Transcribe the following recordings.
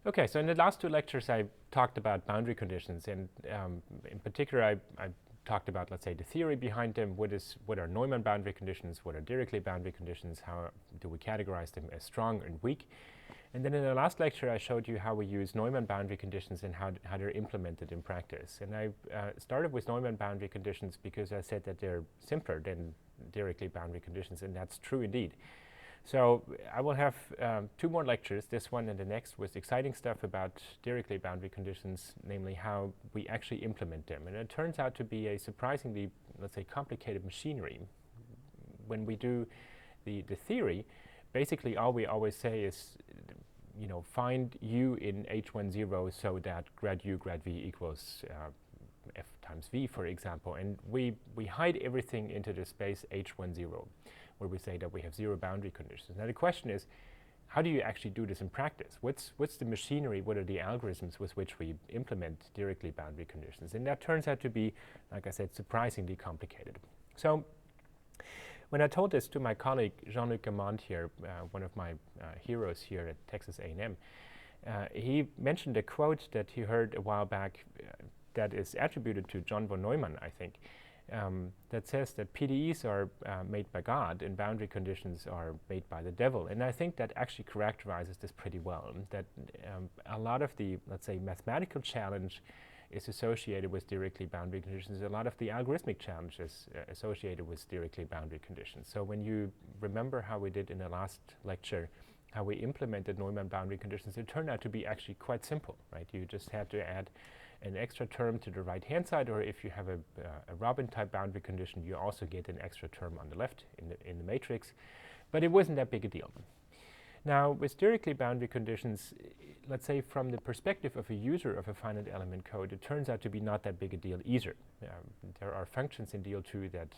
Okay, so in the last two lectures I talked about boundary conditions, and in particular I talked about, let's say, the theory behind them. What are Neumann boundary conditions? What are Dirichlet boundary conditions? How do we categorize them as strong and weak? And then in the last lecture I showed you how we use Neumann boundary conditions and how they're implemented in practice. And I started with Neumann boundary conditions because I said that they're simpler than Dirichlet boundary conditions, and that's true indeed. So I will have two more lectures, this one and the next, with exciting stuff about Dirichlet boundary conditions, namely how we actually implement them. And it turns out to be a surprisingly, let's say, complicated machinery. When we do the theory, basically all we always say is, find u in h10 so that grad u grad v equals f times v, for example. And we hide everything into the space h10, where we say that we have zero boundary conditions. Now the question is, how do you actually do this in practice? What's the machinery? What are the algorithms with which we implement Dirichlet boundary conditions? And that turns out to be, like I said, surprisingly complicated. So when I told this to my colleague Jean-Luc Gamond here, one of my heroes here at Texas A&M, he mentioned a quote that he heard a while back that is attributed to John von Neumann, I think, that says that PDEs are made by God and boundary conditions are made by the devil. And I think that actually characterizes this pretty well, that a lot of the, let's say, mathematical challenge is associated with Dirichlet boundary conditions. A lot of the algorithmic challenges associated with Dirichlet boundary conditions. So when you remember how we did in the last lecture, how we implemented Neumann boundary conditions, it turned out to be actually quite simple, right? You just had to add an extra term to the right-hand side, or if you have a Robin-type boundary condition, you also get an extra term on the left in the matrix. But it wasn't that big a deal. Now, with Dirichlet boundary conditions, let's say from the perspective of a user of a finite element code, it turns out to be not that big a deal either. There are functions in deal.II that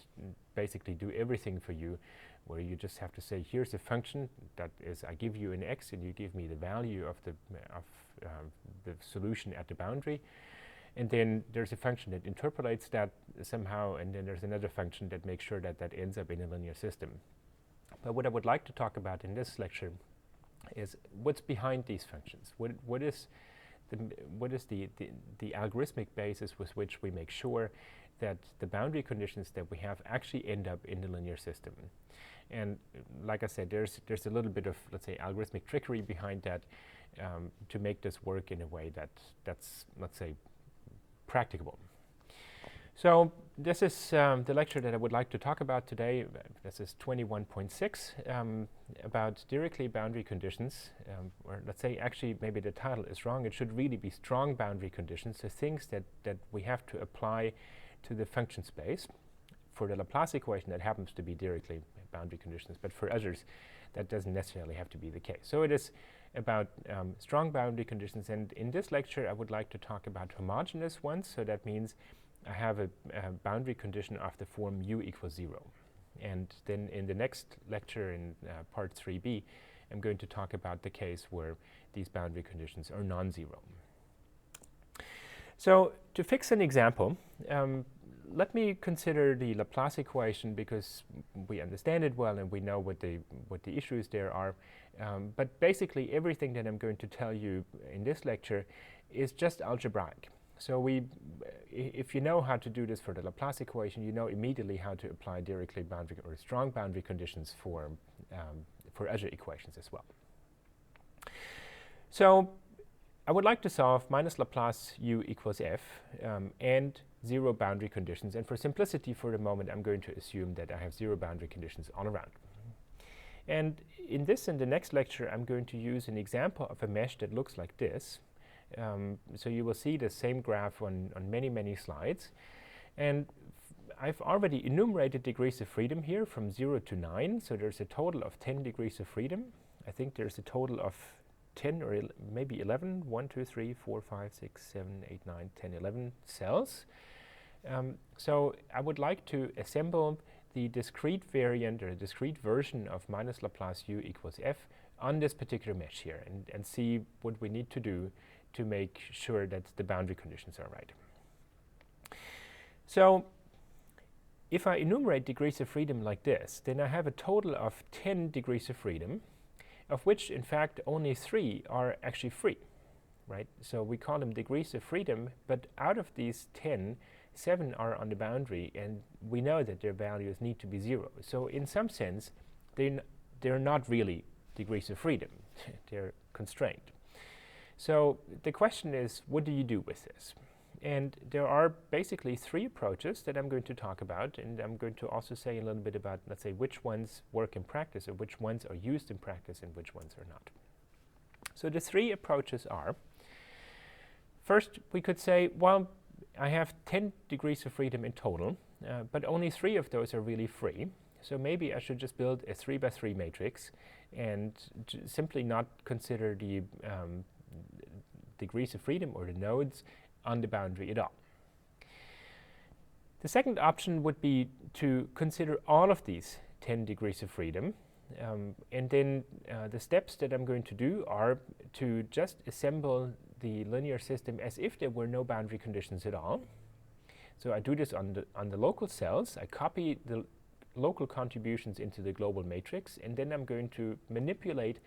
basically do everything for you, where you just have to say, here's a function that is, I give you an x and you give me the value of the solution at the boundary. And then there's a function that interpolates that somehow, and then there's another function that makes sure that that ends up in a linear system. But what I would like to talk about in this lecture is what's behind these functions. What is the algorithmic basis with which we make sure that the boundary conditions that we have actually end up in the linear system? And like I said, there's a little bit of, let's say, algorithmic trickery behind that to make this work in a way that's, let's say, practicable. So this is the lecture that I would like to talk about today. This is 21.6 about Dirichlet boundary conditions, or let's say, actually, maybe the title is wrong. It should really be strong boundary conditions, so things that we have to apply to the function space. For the Laplace equation, that happens to be Dirichlet boundary conditions, but for others, that doesn't necessarily have to be the case. So it is about strong boundary conditions, and in this lecture, I would like to talk about homogeneous ones. So that means I have a boundary condition of the form u equals 0. And then in the next lecture, in part 3b, I'm going to talk about the case where these boundary conditions are non-zero. So to fix an example, let me consider the Laplace equation, because we understand it well and we know what the issues there are. But basically, everything that I'm going to tell you in this lecture is just algebraic. So if you know how to do this for the Laplace equation, you know immediately how to apply Dirichlet boundary or strong boundary conditions for other equations as well. So I would like to solve minus Laplace u equals f and zero boundary conditions. And for simplicity for the moment, I'm going to assume that I have zero boundary conditions all around. And in this and the next lecture, I'm going to use an example of a mesh that looks like this. So you will see the same graph on many, many slides. And I've already enumerated degrees of freedom here from 0 to 9. So there's a total of 10 degrees of freedom. I think there's a total of 10 or maybe 11, 1, 2, 3, 4, 5, 6, 7, 8, 9, 10, 11 cells. So I would like to assemble the discrete variant or discrete version of minus Laplace u equals f on this particular mesh here, and see what we need to do to make sure that the boundary conditions are right. So if I enumerate degrees of freedom like this, then I have a total of 10 degrees of freedom, of which, in fact, only 3 are actually free. right? So we call them degrees of freedom, but out of these 10, 7 are on the boundary, and we know that their values need to be 0. So in some sense, they're not really degrees of freedom. They're constrained. So the question is, what do you do with this? And there are basically 3 approaches that I'm going to talk about, and I'm going to also say a little bit about, let's say, which ones work in practice, or which ones are used in practice, and which ones are not. So the 3 approaches are, first, we could say, well, I have 10 degrees of freedom in total, but only 3 of those are really free. So maybe I should just build a 3x3 matrix and simply not consider the degrees of freedom or the nodes on the boundary at all. The second option would be to consider all of these 10 degrees of freedom. And then the steps that I'm going to do are to just assemble the linear system as if there were no boundary conditions at all. So I do this on the local cells. I copy the local contributions into the global matrix, and then I'm going to manipulate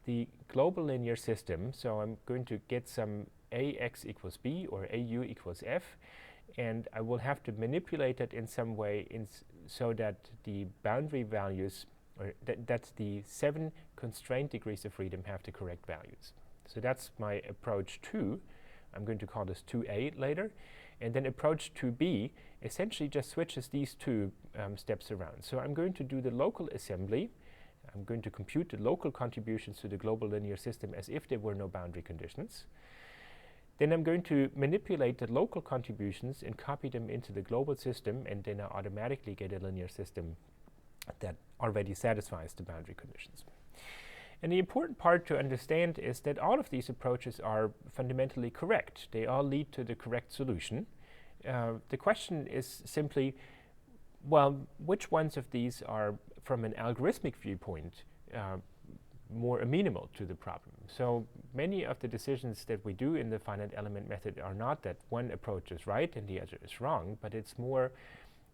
the global linear system. So I'm going to get some ax equals b or au equals f, and I will have to manipulate it in some way so that the boundary values, or that the 7 constraint degrees of freedom have the correct values. So that's my approach 2. I'm going to call this 2a later. And then approach 2b essentially just switches these 2 steps around. So I'm going to do the local assembly. I'm going to compute the local contributions to the global linear system as if there were no boundary conditions. Then I'm going to manipulate the local contributions and copy them into the global system, and then I automatically get a linear system that already satisfies the boundary conditions. And the important part to understand is that all of these approaches are fundamentally correct. They all lead to the correct solution. The question is simply, well, which ones of these are, from an algorithmic viewpoint, more amenable to the problem? So many of the decisions that we do in the finite element method are not that one approach is right and the other is wrong, but it's more,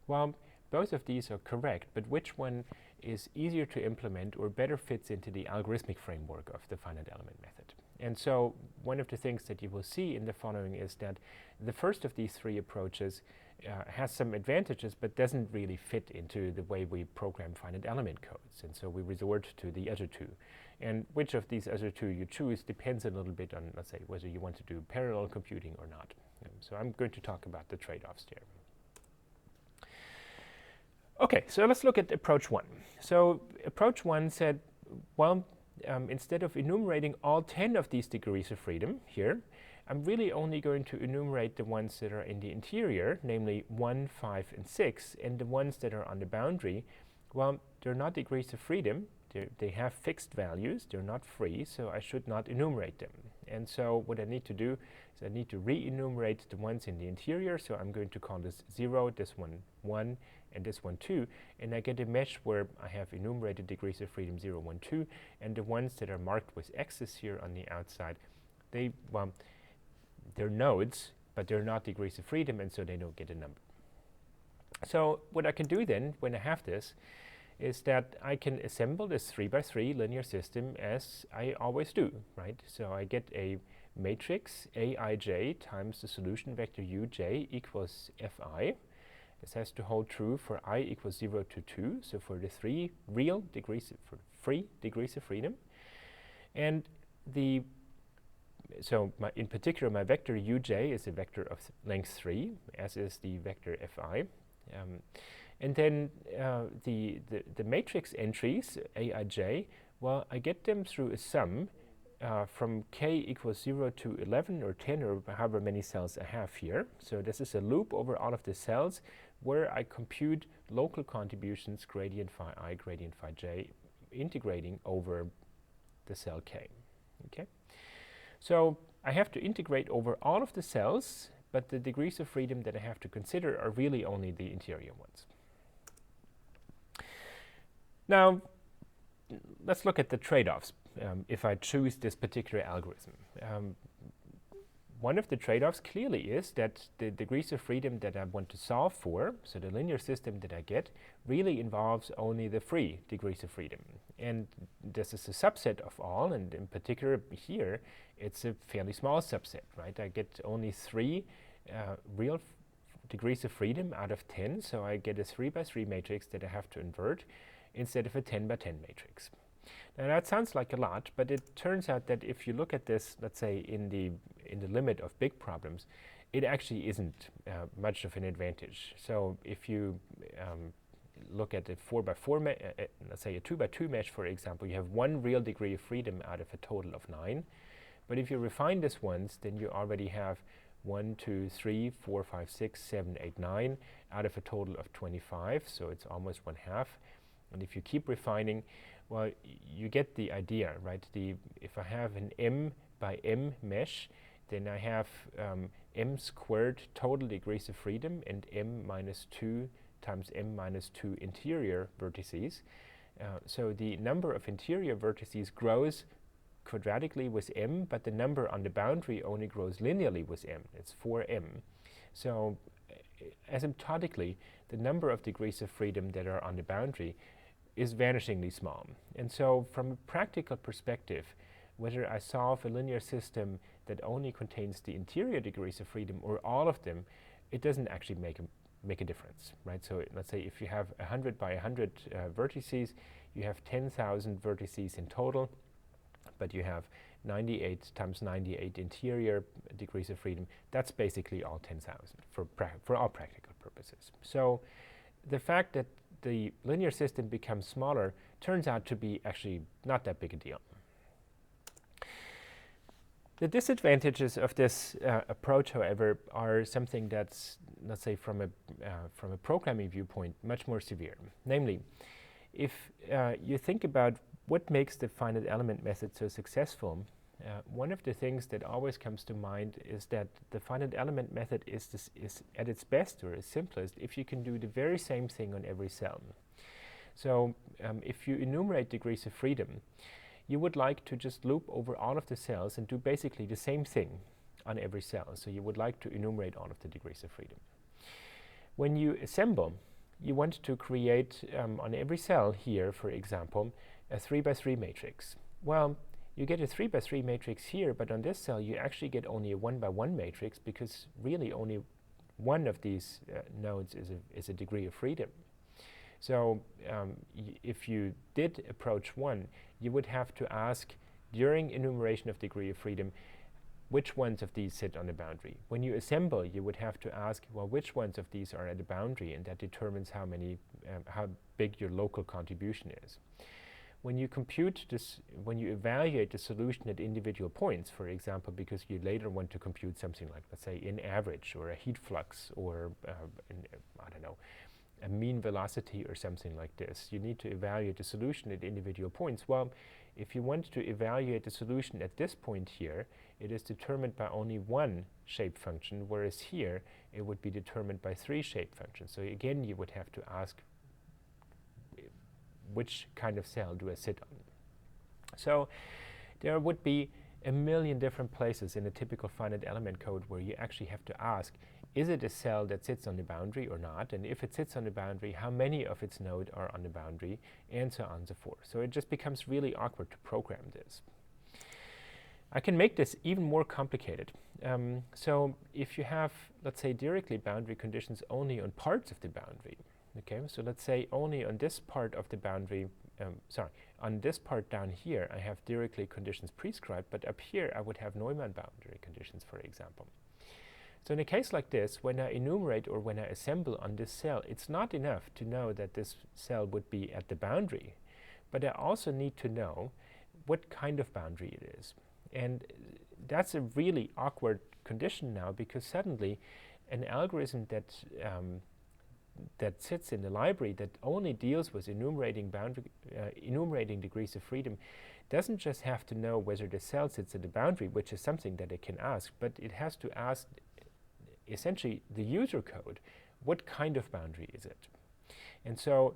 well, both of these are correct, but which one is easier to implement or better fits into the algorithmic framework of the finite element method? And so one of the things that you will see in the following is that the first of these 3 approaches has some advantages, but doesn't really fit into the way we program finite element codes. And so we resort to the other 2. And which of these other 2 you choose depends a little bit on, let's say, whether you want to do parallel computing or not. So I'm going to talk about the trade-offs there. Okay, so let's look at approach 1. So approach 1 said, well, instead of enumerating all 10 of these degrees of freedom here, I'm really only going to enumerate the ones that are in the interior, namely 1, 5, and 6, and the ones that are on the boundary, well, they're not degrees of freedom. They have fixed values. They're not free, so I should not enumerate them. And so what I need to do is I need to re-enumerate the ones in the interior. So I'm going to call this 0, this one 1, and this one 2. And I get a mesh where I have enumerated degrees of freedom 0, 1, 2. And the ones that are marked with x's here on the outside, they're nodes, but they're not degrees of freedom, and so they don't get a number. So what I can do then, when I have this, is that I can assemble this 3x3 linear system as I always do, right? So I get a matrix aij times the solution vector uj equals fi. This has to hold true for I equals 0 to 2, so for the 3 real degrees, for free degrees of freedom. And in particular, my vector uj is a vector of length 3, as is the vector fi. And then the matrix entries, aij, well, I get them through a sum from k equals 0 to 11 or 10 or however many cells I have here. So this is a loop over all of the cells where I compute local contributions, gradient phi I, gradient phi j, integrating over the cell k. Okay? So I have to integrate over all of the cells, but the degrees of freedom that I have to consider are really only the interior ones. Now, let's look at the trade-offs if I choose this particular algorithm. one of the trade-offs clearly is that the degrees of freedom that I want to solve for, so the linear system that I get, really involves only the 3 degrees of freedom. And this is a subset of all, and in particular here, it's a fairly small subset, right? I get only 3 real degrees of freedom out of 10, so I get a 3 by 3 matrix that I have to invert instead of a 10 by 10 matrix. Now that sounds like a lot, but it turns out that if you look at this, let's say in the limit of big problems, it actually isn't much of an advantage. So if you look at a 4 by 4, let's say a 2 by 2 mesh, for example, you have 1 real degree of freedom out of a total of 9. But if you refine this once, then you already have 1, 2, 3, 4, 5, 6, 7, 8, 9 out of a total of 25, so it's almost 1/2. And if you keep refining, well, you get the idea, right? If I have an m by m mesh, then I have m squared total degrees of freedom and m minus 2 times m minus 2 interior vertices. So the number of interior vertices grows quadratically with m, but the number on the boundary only grows linearly with m. It's 4m. So asymptotically, the number of degrees of freedom that are on the boundary is vanishingly small. And so from a practical perspective, whether I solve a linear system that only contains the interior degrees of freedom or all of them, it doesn't actually make a difference, right? So let's say if you have 100 by 100 vertices, you have 10,000 vertices in total, but you have 98 times 98 interior degrees of freedom. That's basically all 10,000 for all practical purposes. So the fact that the linear system becomes smaller turns out to be actually not that big a deal. The disadvantages of this approach, however, are something that's, let's say, from a programming viewpoint, much more severe. Namely, if you think about what makes the finite element method so successful, one of the things that always comes to mind is that the finite element method is at its best or its simplest if you can do the very same thing on every cell. So if you enumerate degrees of freedom, you would like to just loop over all of the cells and do basically the same thing on every cell. So you would like to enumerate all of the degrees of freedom. When you assemble, you want to create on every cell here, for example, a 3 by 3 matrix. Well, you get a 3 by 3 matrix here, but on this cell you actually get only a 1 by 1 matrix because really only one of these nodes is a degree of freedom. So if you did approach 1, you would have to ask during enumeration of degree of freedom which ones of these sit on the boundary. When you assemble, you would have to ask, well, which ones of these are at the boundary, and that determines how big your local contribution is. When you compute this, when you evaluate the solution at individual points, for example, because you later want to compute something like, let's say, an average or a heat flux or, I don't know, a mean velocity or something like this, you need to evaluate the solution at individual points. Well, if you want to evaluate the solution at this point here, it is determined by only one shape function, whereas here it would be determined by 3 shape functions. So again, you would have to ask, which kind of cell do I sit on? So there would be a million different places in a typical finite element code where you actually have to ask, is it a cell that sits on the boundary or not? And if it sits on the boundary, how many of its nodes are on the boundary? And so on and so forth. So it just becomes really awkward to program this. I can make this even more complicated. So if you have, let's say, directly boundary conditions only on parts of the boundary, okay, so let's say only on this part of the boundary, on this part down here, I have directly conditions prescribed, but up here I would have Neumann boundary conditions, for example. So in a case like this, when I enumerate or when I assemble on this cell, it's not enough to know that this cell would be at the boundary, but I also need to know what kind of boundary it is. And that's a really awkward condition now, because suddenly an algorithm that that sits in the library that only deals with enumerating degrees of freedom doesn't just have to know whether the cell sits at the boundary, which is something that it can ask, but it has to ask essentially the user code, what kind of boundary is it? And so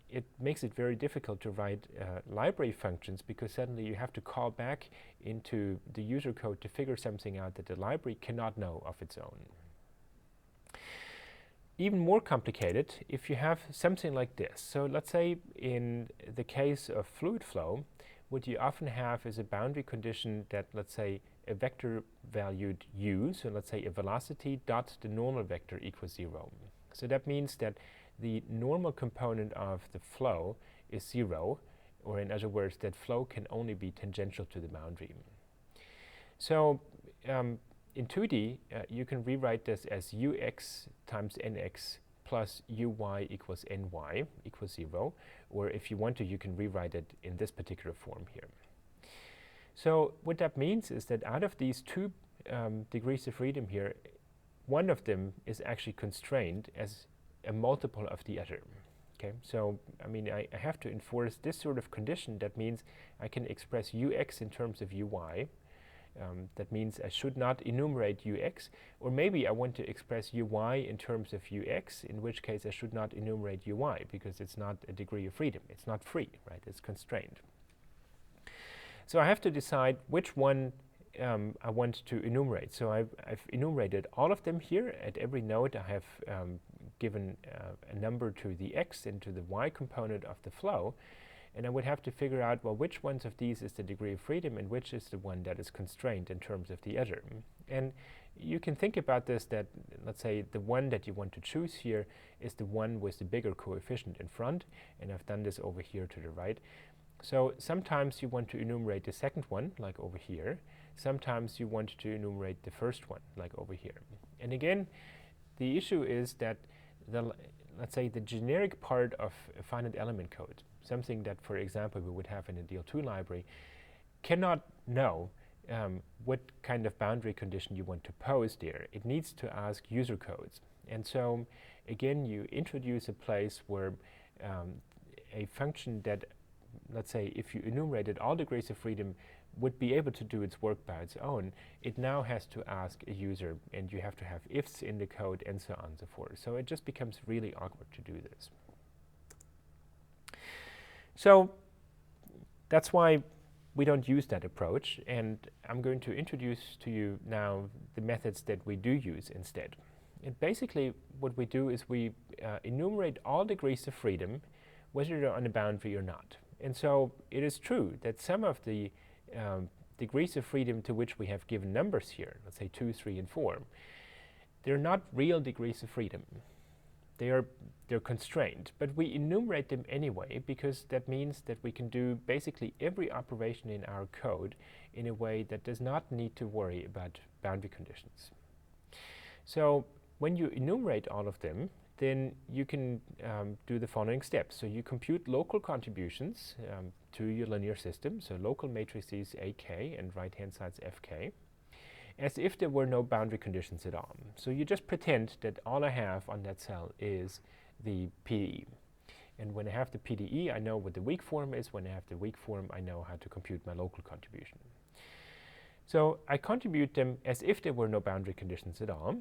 it makes it very difficult to write library functions, because suddenly you have to call back into the user code to figure something out that the library cannot know of its own. Even more complicated if you have something like this. So let's say in the case of fluid flow, what you often have is a boundary condition that, let's say, a vector valued u, so let's say a velocity dot the normal vector equals 0. So that means that the normal component of the flow is 0, or in other words, that flow can only be tangential to the boundary. So in 2D, you can rewrite this as ux times nx plus uy equals ny equals 0, or if you want to, you can rewrite it in this particular form here. So what that means is that out of these two degrees of freedom here, one of them is actually constrained as a multiple of the other. Okay, so I mean, I have to enforce this sort of condition. That means I can express ux in terms of uy. That means I should not enumerate ux, or maybe I want to express uy in terms of ux, in which case I should not enumerate uy, because it's not a degree of freedom. It's not free, right? It's constrained. So I have to decide which one I want to enumerate. So I've enumerated all of them here. At every node I have given a number to the x and to the y component of the flow. And I would have to figure out, well, which ones of these is the degree of freedom and which is the one that is constrained in terms of the other. And you can think about this, that, let's say, the one that you want to choose here is the one with the bigger coefficient in front. And I've done this over here to the right. So sometimes you want to enumerate the second one, like over here. Sometimes you want to enumerate the first one, like over here. And again, the issue is that, let's say, the generic part of a finite element code, something that, for example, we would have in a deal.II library, cannot know what kind of boundary condition you want to pose there. It needs to ask user codes. And so, again, you introduce a place where a function that, let's say, if you enumerated all degrees of freedom, would be able to do its work by its own, it now has to ask a user, and you have to have ifs in the code, and so on and so forth. So it just becomes really awkward to do this. So that's why we don't use that approach, and I'm going to introduce to you now the methods that we do use instead. And basically what we do is we enumerate all degrees of freedom, whether they're on a boundary or not. And so it is true that some of the degrees of freedom to which we have given numbers here, let's say 2, 3, and 4, they're not real degrees of freedom. They're constrained, but we enumerate them anyway, because that means that we can do basically every operation in our code in a way that does not need to worry about boundary conditions. So when you enumerate all of them, then you can do the following steps. So you compute local contributions to your linear system, so local matrices AK and right-hand sides FK, as if there were no boundary conditions at all. So you just pretend that all I have on that cell is the PDE. And when I have the PDE, I know what the weak form is. When I have the weak form, I know how to compute my local contribution. So I contribute them as if there were no boundary conditions at all.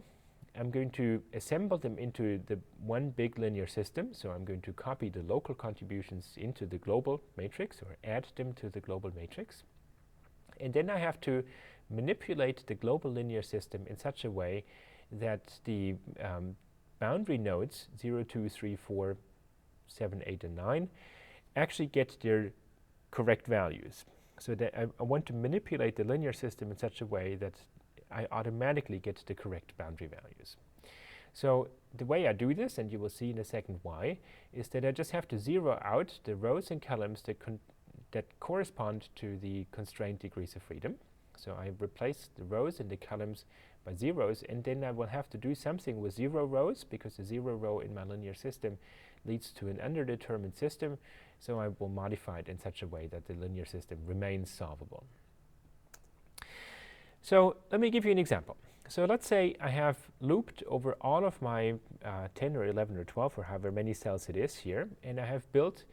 I'm going to assemble them into the one big linear system. So I'm going to copy the local contributions into the global matrix, or add them to the global matrix. And then I have to manipulate the global linear system in such a way that the boundary nodes 0, 2, 3, 4, 7, 8, and 9 actually get their correct values. So that I want to manipulate the linear system in such a way that I automatically get the correct boundary values. So the way I do this, and you will see in a second why, is that I just have to zero out the rows and columns that correspond to the constrained degrees of freedom. So I replace the rows and the columns by zeros, and then I will have to do something with 0 rows, because the 0 row in my linear system leads to an underdetermined system. So I will modify it in such a way that the linear system remains solvable. So let me give you an example. So let's say I have looped over all of my 10 or 11 or 12 or however many cells it is here, and I have built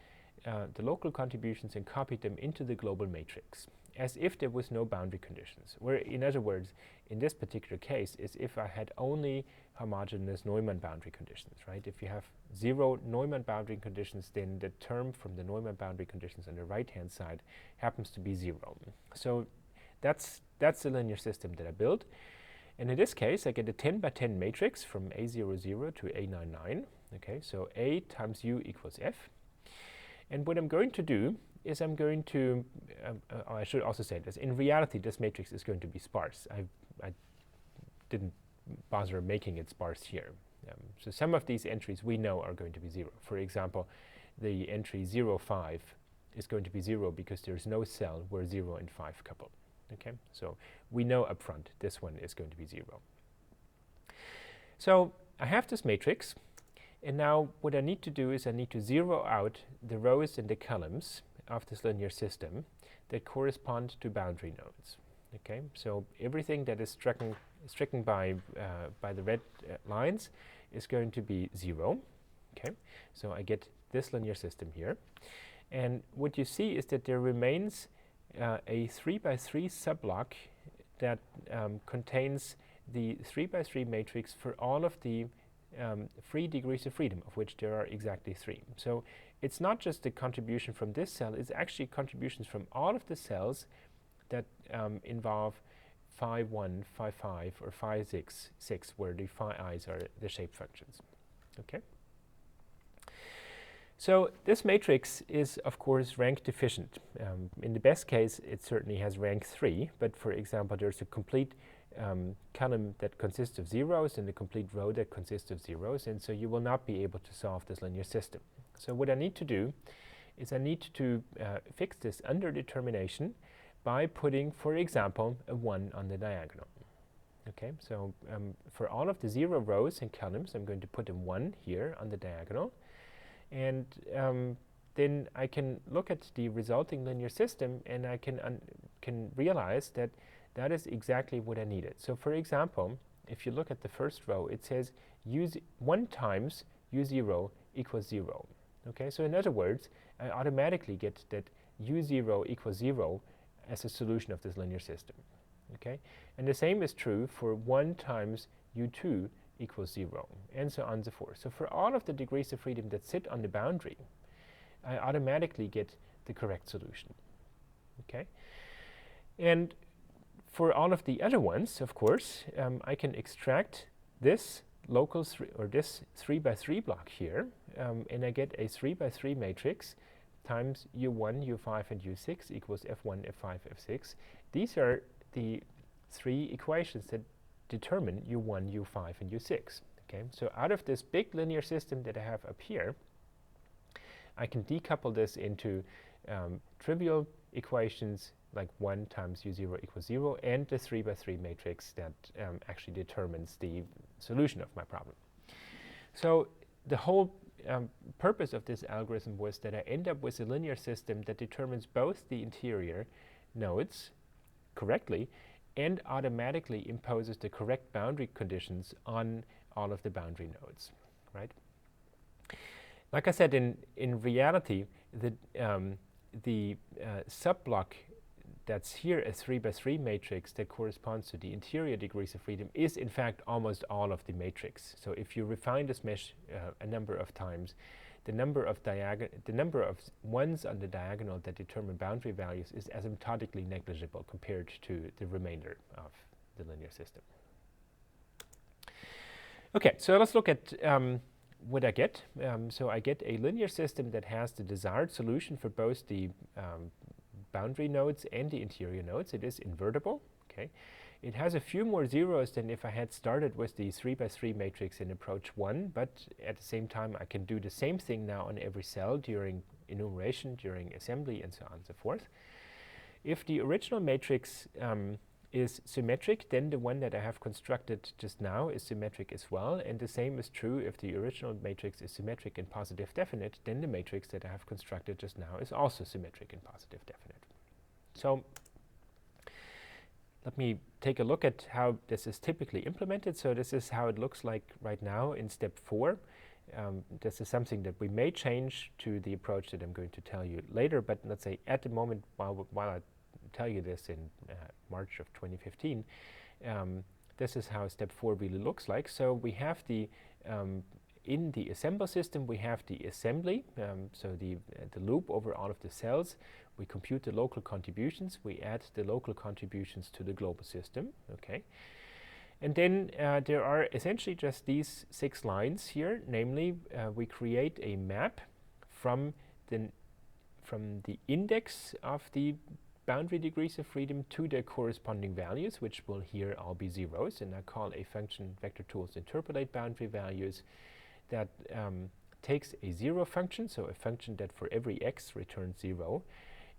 the local contributions and copied them into the global matrix. as if there was no boundary conditions. Where, in other words, in this particular case, is if I had only homogeneous Neumann boundary conditions, right? If you have 0 Neumann boundary conditions, then the term from the Neumann boundary conditions on the right-hand side happens to be 0. So that's the linear system that I built. And in this case, I get a 10 by 10 matrix from A00 to A99. Okay, so A times U equals F. And what I'm going to do is I'm going to, I should also say this, in reality, this matrix is going to be sparse. I didn't bother making it sparse here. So some of these entries we know are going to be 0. For example, the entry 0, 5 is going to be 0 because there's no cell where 0 and 5 couple. Okay, so we know up front this one is going to be 0. So I have this matrix, and now what I need to do is I need to zero out the rows and the columns of this linear system that correspond to boundary nodes. Okay, so everything that is stricken by the red lines is going to be 0. Okay, so I get this linear system here, and what you see is that there remains a 3 by 3 subblock that contains the 3 by 3 matrix for all of the 3 degrees of freedom, of which there are exactly 3. So it's not just the contribution from this cell, it's actually contributions from all of the cells that involve phi 1, phi 5, or phi 6, where the phi i's are the shape functions. Okay? So this matrix is, of course, rank deficient. In the best case, it certainly has rank 3, but for example, there's a complete column that consists of zeros and a complete row that consists of zeros, and so you will not be able to solve this linear system. So what I need to do is I need to fix this underdetermination by putting, for example, a 1 on the diagonal. Okay, so for all of the 0 rows and columns, I'm going to put a 1 here on the diagonal. And then I can look at the resulting linear system, and I can realize that that is exactly what I needed. So for example, if you look at the first row, it says 1 times U0 equals 0. Okay, so in other words, I automatically get that U0 equals 0 as a solution of this linear system. Okay, and the same is true for 1 times U2 equals 0, and so on and so forth. So for all of the degrees of freedom that sit on the boundary, I automatically get the correct solution. Okay, and for all of the other ones, of course, I can extract this local this 3 by 3 block here, and I get a 3 by 3 matrix times U1, U5, and U6 equals F1, F5, F6. These are the 3 equations that determine U1, U5, and U6. Okay, so out of this big linear system that I have up here, I can decouple this into trivial equations like 1 times U0 equals 0 and the 3 by 3 matrix that actually determines the solution of my problem. So the whole purpose of this algorithm was that I end up with a linear system that determines both the interior nodes correctly and automatically imposes the correct boundary conditions on all of the boundary nodes, right? Like I said, in reality, the subblock that's here, a 3 by 3 matrix that corresponds to the interior degrees of freedom, is in fact almost all of the matrix. So if you refine this mesh a number of times, the number of ones on the diagonal that determine boundary values is asymptotically negligible compared to the remainder of the linear system. Okay, so let's look at what I get. So I get a linear system that has the desired solution for both the boundary nodes and the interior nodes. It is invertible. Okay, it has a few more zeros than if I had started with the 3 by 3 matrix in approach 1, but at the same time I can do the same thing now on every cell during enumeration, during assembly, and so on and so forth. If the original matrix is symmetric, then the one that I have constructed just now is symmetric as well, and the same is true if the original matrix is symmetric and positive definite, then the matrix that I have constructed just now is also symmetric and positive definite. So let me take a look at how this is typically implemented. So this is how it looks like right now in step 4. This is something that we may change to the approach that I'm going to tell you later, but let's say at the moment, while I tell you this in March of 2015. This is how step 4 really looks like. So we have the in the assemble system, we have the assembly, so the loop over all of the cells. We compute the local contributions. We add the local contributions to the global system. Okay, and then there are essentially just these 6 lines here. Namely, we create a map from the index of the boundary degrees of freedom to their corresponding values, which will here all be zeros. And I call a function vector tools interpolate boundary values that takes a 0 function, so a function that for every x returns 0.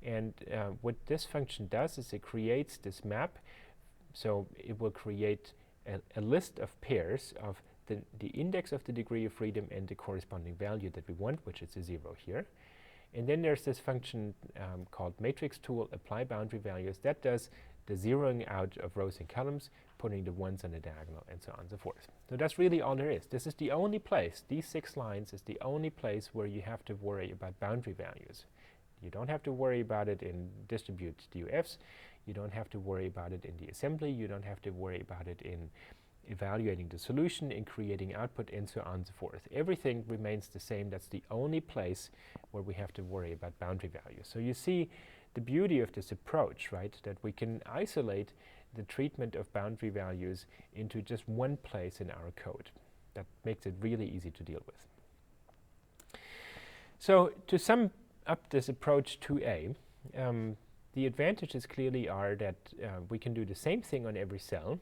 And what this function does is it creates this map. So it will create a list of pairs of the index of the degree of freedom and the corresponding value that we want, which is a 0 here. And then there's this function called matrix tool apply boundary values that does the zeroing out of rows and columns, putting the ones on the diagonal, and so on and so forth. So that's really all there is. This is the only place, these 6 lines is the only place where you have to worry about boundary values. You don't have to worry about it in distribute DUFs. You don't have to worry about it in the assembly. You don't have to worry about it in evaluating the solution, in creating output, and so on and so forth. Everything remains the same. That's the only place where we have to worry about boundary values. So you see the beauty of this approach, right? That we can isolate the treatment of boundary values into just one place in our code. That makes it really easy to deal with. So to sum up this approach 2A, the advantages clearly are that we can do the same thing on every cell.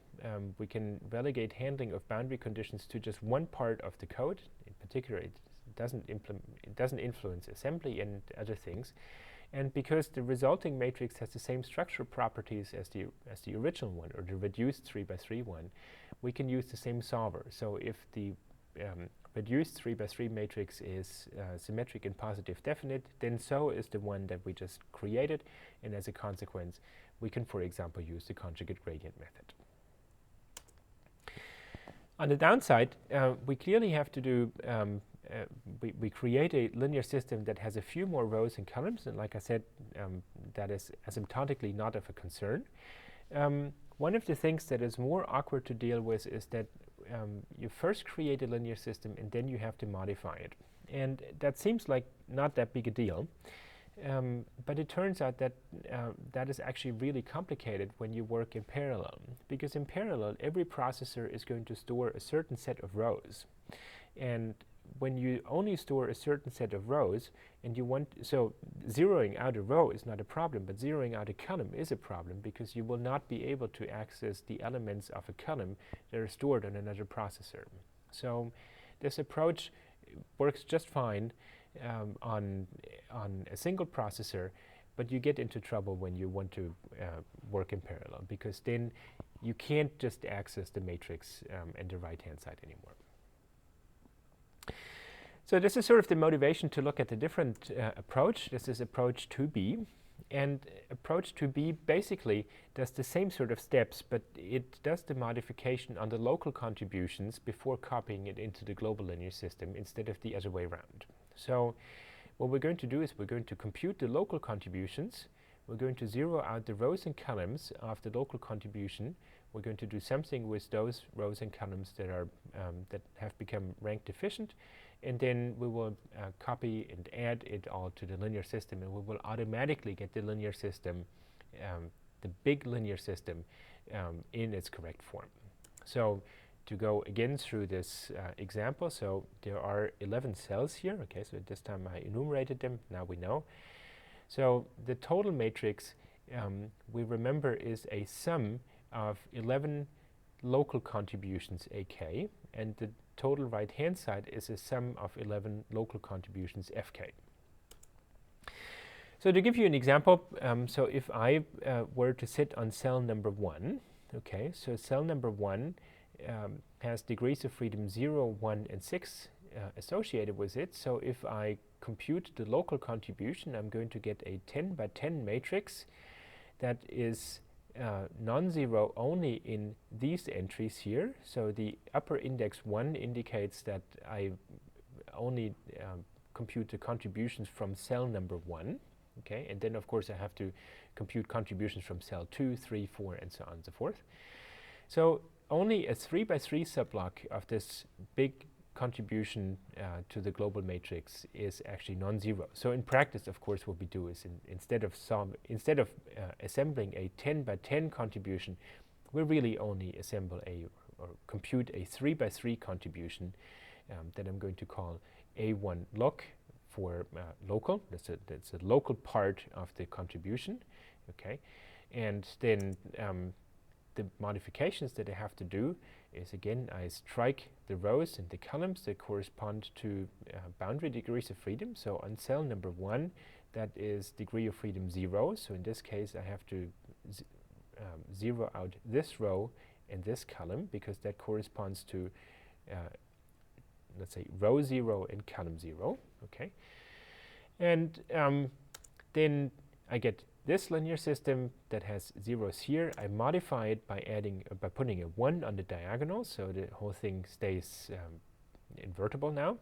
We can relegate handling of boundary conditions to just one part of the code. In particular, it doesn't influence assembly and other things. And because the resulting matrix has the same structural properties as the original one, or the reduced 3x3 one, we can use the same solver. So if the reduced 3x3 matrix is symmetric and positive definite, then so is the one that we just created, and as a consequence, we can, for example, use the conjugate gradient method. On the downside, we clearly have to do, we create a linear system that has a few more rows and columns, and like I said, that is asymptotically not of a concern. One of the things that is more awkward to deal with is that you first create a linear system and then you have to modify it. And that seems like not that big a deal, but it turns out that that is actually really complicated when you work in parallel. Because in parallel, every processor is going to store a certain set of rows. And when you only store a certain set of rows, and you want, so zeroing out a row is not a problem, but zeroing out a column is a problem, because you will not be able to access the elements of a column that are stored on another processor. So this approach works just fine on a single processor, but you get into trouble when you want to work in parallel, because then you can't just access the matrix and the right-hand side anymore. So this is sort of the motivation to look at a different approach. This is approach 2B. And approach 2B basically does the same sort of steps, but it does the modification on the local contributions before copying it into the global linear system instead of the other way around. So what we're going to do is we're going to compute the local contributions. We're going to zero out the rows and columns of the local contribution. We're going to do something with those rows and columns that are that have become rank deficient, and then we will copy and add it all to the linear system, and we will automatically get the linear system, the big linear system, in its correct form. So to go again through this example, so there are 11 cells here. Okay, so this time I enumerated them. Now we know. So the total matrix, we remember, is a sum of 11 local contributions AK, and the total right-hand side is a sum of 11 local contributions FK. So to give you an example, so if I were to sit on cell number 1, okay, so cell number 1 has degrees of freedom 0, 1, and 6 associated with it. So if I compute the local contribution, I'm going to get a 10 by 10 matrix that is non-zero only in these entries here. So the upper index 1 indicates that I only compute the contributions from cell number 1. Okay, and then of course I have to compute contributions from cell 2, 3, 4, and so on and so forth. So only a 3 by 3 subblock of this big contribution to the global matrix is actually non-zero. So in practice, of course, what we do is instead of assembling a 10 by 10 contribution, we really only assemble or compute a 3 by 3 contribution that I'm going to call A1 loc for local. That's a local part of the contribution, okay? And then the modifications that I have to do is, again, I strike the rows and the columns that correspond to boundary degrees of freedom. So on cell number 1, that is degree of freedom 0. So in this case, I have to zero out this row and this column, because that corresponds to, let's say, row 0 and column 0. Okay, and then I get this linear system that has zeros here. I modify it by by putting a 1 on the diagonal, so the whole thing stays invertible now.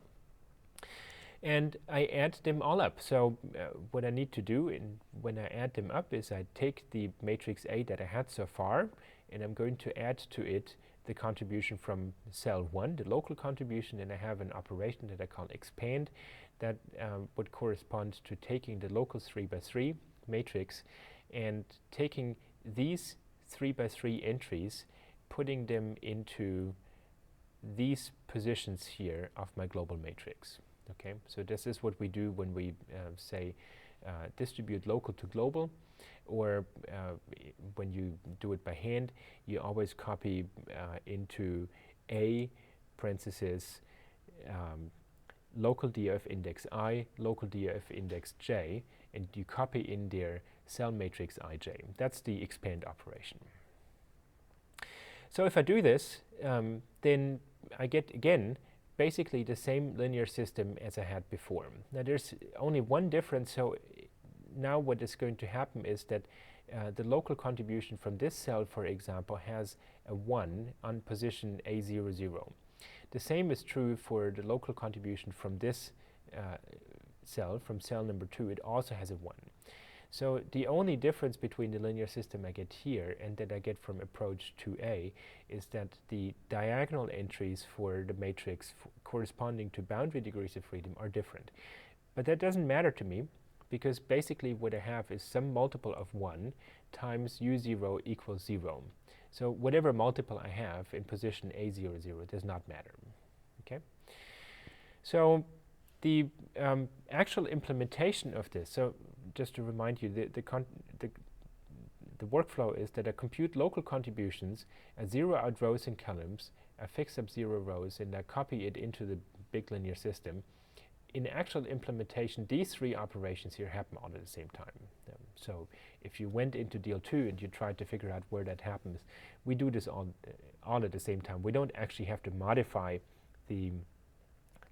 And I add them all up. So what I need to do when I add them up is I take the matrix A that I had so far, and I'm going to add to it the contribution from cell 1, the local contribution, and I have an operation that I call expand that would correspond to taking the local 3 by 3 matrix and taking these 3 by 3 entries, putting them into these positions here of my global matrix. Okay, so this is what we do when we say distribute local to global, or when you do it by hand, you always copy into A parenthesis local DF index I, local DF index J, and you copy in there cell matrix IJ. That's the expand operation. So if I do this, then I get, again, basically the same linear system as I had before. Now there's only one difference. So now what is going to happen is that the local contribution from this cell, for example, has a 1 on position A00. The same is true for the local contribution from this cell, from cell number 2. It also has a 1. So the only difference between the linear system I get here and that I get from approach 2A is that the diagonal entries for the matrix corresponding to boundary degrees of freedom are different. But that doesn't matter to me, because basically what I have is some multiple of 1 times U0 equals 0. So whatever multiple I have in position A00 does not matter. Okay. So the actual implementation of this, so just to remind you, the workflow is that I compute local contributions, I zero out rows and columns, I fix up 0 rows, and I copy it into the big linear system. In actual implementation, these 3 operations here happen all at the same time. So if you went into deal.II and you tried to figure out where that happens, we do this all at the same time. We don't actually have to modify the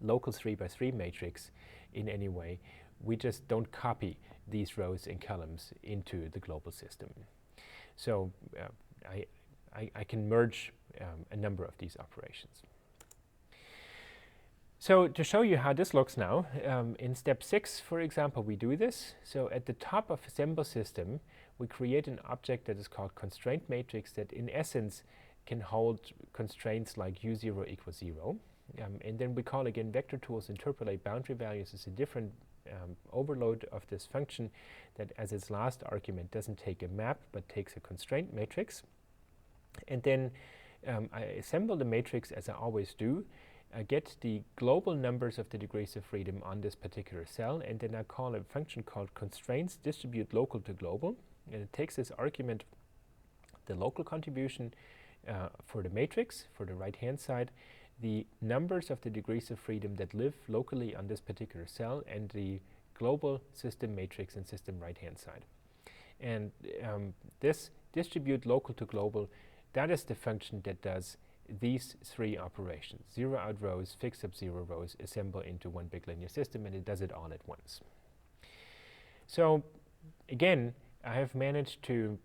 local 3 by 3 matrix in any way. We just don't copy these rows and columns into the global system. So I can merge a number of these operations. So to show you how this looks now, in step 6, for example, we do this. So at the top of assemble system, we create an object that is called constraint matrix that in essence can hold constraints like U0 equals 0. And then we call again vector tools interpolate boundary values as a different overload of this function that as its last argument doesn't take a map but takes a constraint matrix. And then I assemble the matrix as I always do. I get the global numbers of the degrees of freedom on this particular cell, and then I call a function called constraints distribute local to global, and it takes this argument, the local contribution for the matrix, for the right-hand side, the numbers of the degrees of freedom that live locally on this particular cell, and the global system matrix and system right-hand side. And this distribute local to global, that is the function that does these 3 operations: zero out rows, fix up 0 rows, assemble into one big linear system, and it does it all at once. So again, I have managed to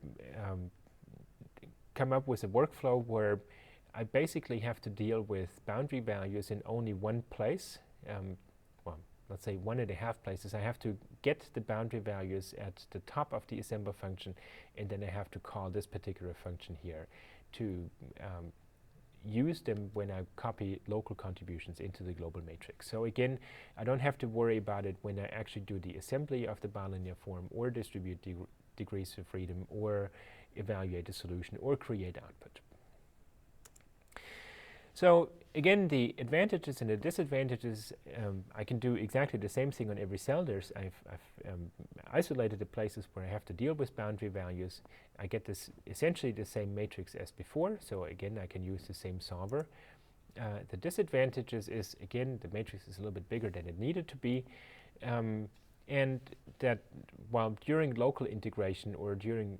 come up with a workflow where I basically have to deal with boundary values in only one place. Well, let's say 1.5 places, I have to get the boundary values at the top of the assembler function, and then I have to call this particular function here to use them when I copy local contributions into the global matrix. So again, I don't have to worry about it when I actually do the assembly of the bilinear form, or distribute degrees of freedom, or evaluate the solution, or create output. So again, the advantages and the disadvantages, I can do exactly the same thing on every cell. I've isolated the places where I have to deal with boundary values. I get this essentially the same matrix as before, so again, I can use the same solver. The disadvantages is, again, the matrix is a little bit bigger than it needed to be, and that while during local integration or during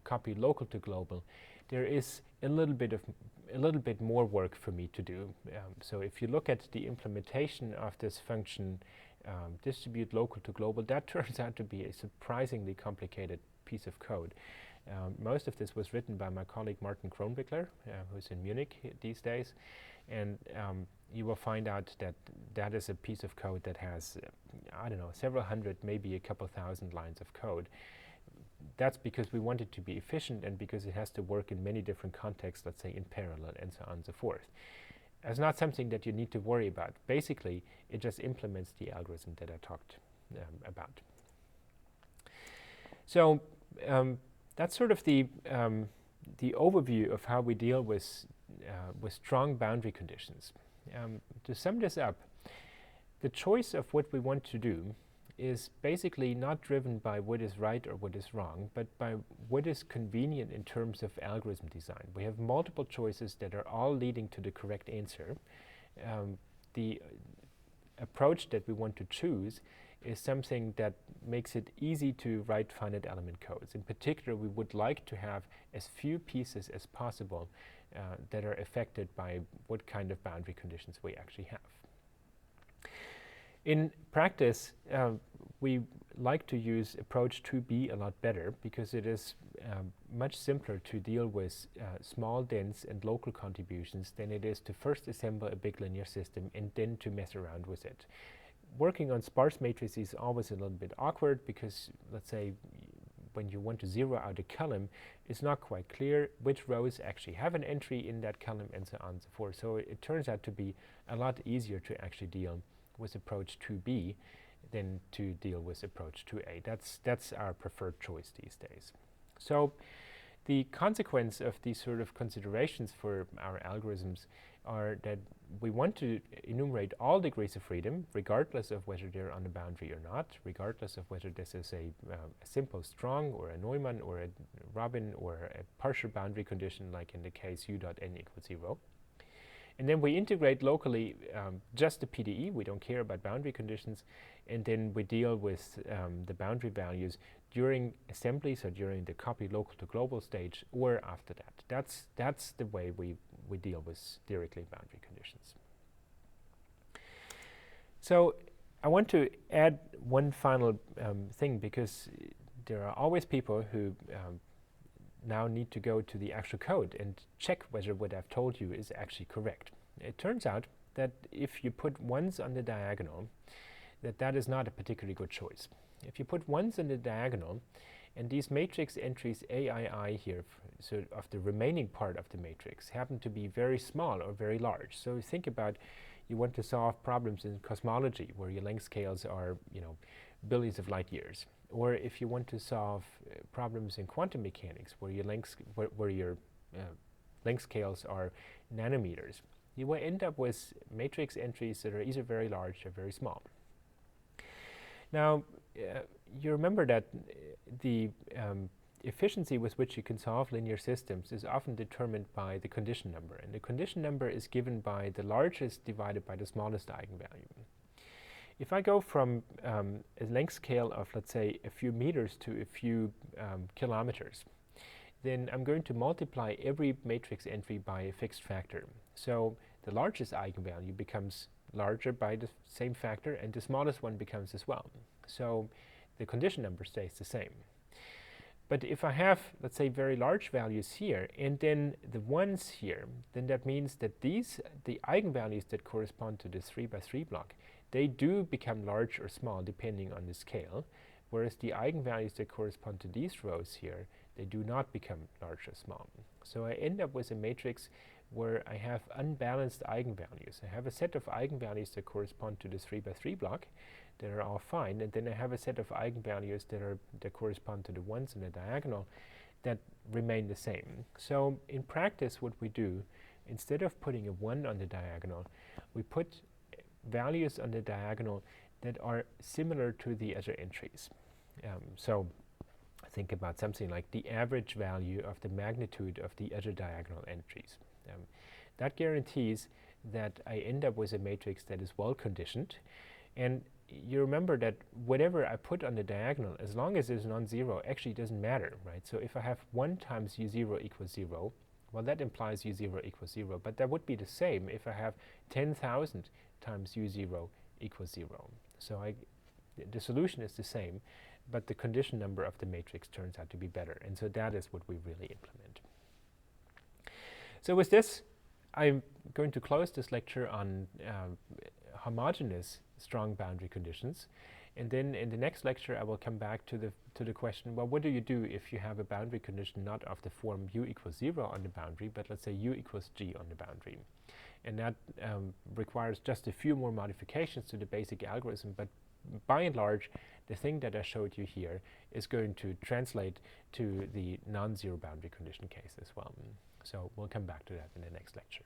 copy local to global, there is a little bit more work for me to do. So if you look at the implementation of this function, distribute local to global, that turns out to be a surprisingly complicated piece of code. Most of this was written by my colleague Martin Kronwickler, who's in Munich these days, and you will find out that that is a piece of code that has, I don't know, several hundred, maybe a couple thousand lines of code. That's because we want it to be efficient, and because it has to work in many different contexts, let's say in parallel, and so on and so forth. It's not something that you need to worry about. Basically, it just implements the algorithm that I talked about. So that's sort of the overview of how we deal with strong boundary conditions. To sum this up, the choice of what we want to do is basically not driven by what is right or what is wrong, but by what is convenient in terms of algorithm design. We have multiple choices that are all leading to the correct answer. The approach that we want to choose is something that makes it easy to write finite element codes. In particular, we would like to have as few pieces as possible that are affected by what kind of boundary conditions we actually have. In practice, we like to use approach 2B a lot better, because it is much simpler to deal with small, dense, and local contributions than it is to first assemble a big linear system and then to mess around with it. Working on sparse matrices is always a little bit awkward, because let's say when you want to zero out a column, it's not quite clear which rows actually have an entry in that column, and so on and so forth. So it turns out to be a lot easier to actually deal with approach 2B than to deal with approach 2A. That's our preferred choice these days. So the consequence of these sort of considerations for our algorithms are that we want to enumerate all degrees of freedom, regardless of whether they're on the boundary or not, regardless of whether this is a simple strong, or a Neumann, or a Robin, or a partial boundary condition, like in the case u.n equals 0. And then we integrate locally just the PDE. We don't care about boundary conditions. And then we deal with the boundary values during assembly, so during the copy local to global stage, or after that. That's the way we deal with Dirichlet boundary conditions. So I want to add one final thing, because there are always people who now need to go to the actual code and check whether what I've told you is actually correct. It turns out that if you put ones on the diagonal, that is not a particularly good choice. If you put ones on the diagonal, and these matrix entries AII here, so of the remaining part of the matrix, happen to be very small or very large. So think about, you want to solve problems in cosmology, where your length scales are, billions of light years. Or if you want to solve problems in quantum mechanics, where your length scales are nanometers, you will end up with matrix entries that are either very large or very small. Now, you remember that the efficiency with which you can solve linear systems is often determined by the condition number. And the condition number is given by the largest divided by the smallest eigenvalue. If I go from a length scale of, let's say, a few meters to a few kilometers, then I'm going to multiply every matrix entry by a fixed factor. So the largest eigenvalue becomes larger by the same factor, and the smallest one becomes as well. So the condition number stays the same. But if I have, let's say, very large values here, and then the ones here, then that means that the eigenvalues that correspond to the 3 by 3 block, they do become large or small depending on the scale, whereas the eigenvalues that correspond to these rows here, they do not become large or small. So I end up with a matrix where I have unbalanced eigenvalues. I have a set of eigenvalues that correspond to the 3 by 3 block that are all fine, and then I have a set of eigenvalues that correspond to the ones in the diagonal that remain the same. So in practice, what we do, instead of putting a 1 on the diagonal, we put values on the diagonal that are similar to the other entries. So think about something like the average value of the magnitude of the other diagonal entries. That guarantees that I end up with a matrix that is well conditioned. And you remember that whatever I put on the diagonal, as long as it's non-zero, actually doesn't matter, right? So if I have 1 times u0 equals 0, well, that implies u0 equals 0. But that would be the same if I have 10,000 times u0 equals 0. So the solution is the same, but the condition number of the matrix turns out to be better. And so that is what we really implement. So with this, I'm going to close this lecture on homogeneous strong boundary conditions. And then in the next lecture, I will come back to the question, well, what do you do if you have a boundary condition not of the form u equals 0 on the boundary, but let's say u equals g on the boundary? And that requires just a few more modifications to the basic algorithm, but by and large, the thing that I showed you here is going to translate to the non-zero boundary condition case as well. So we'll come back to that in the next lecture.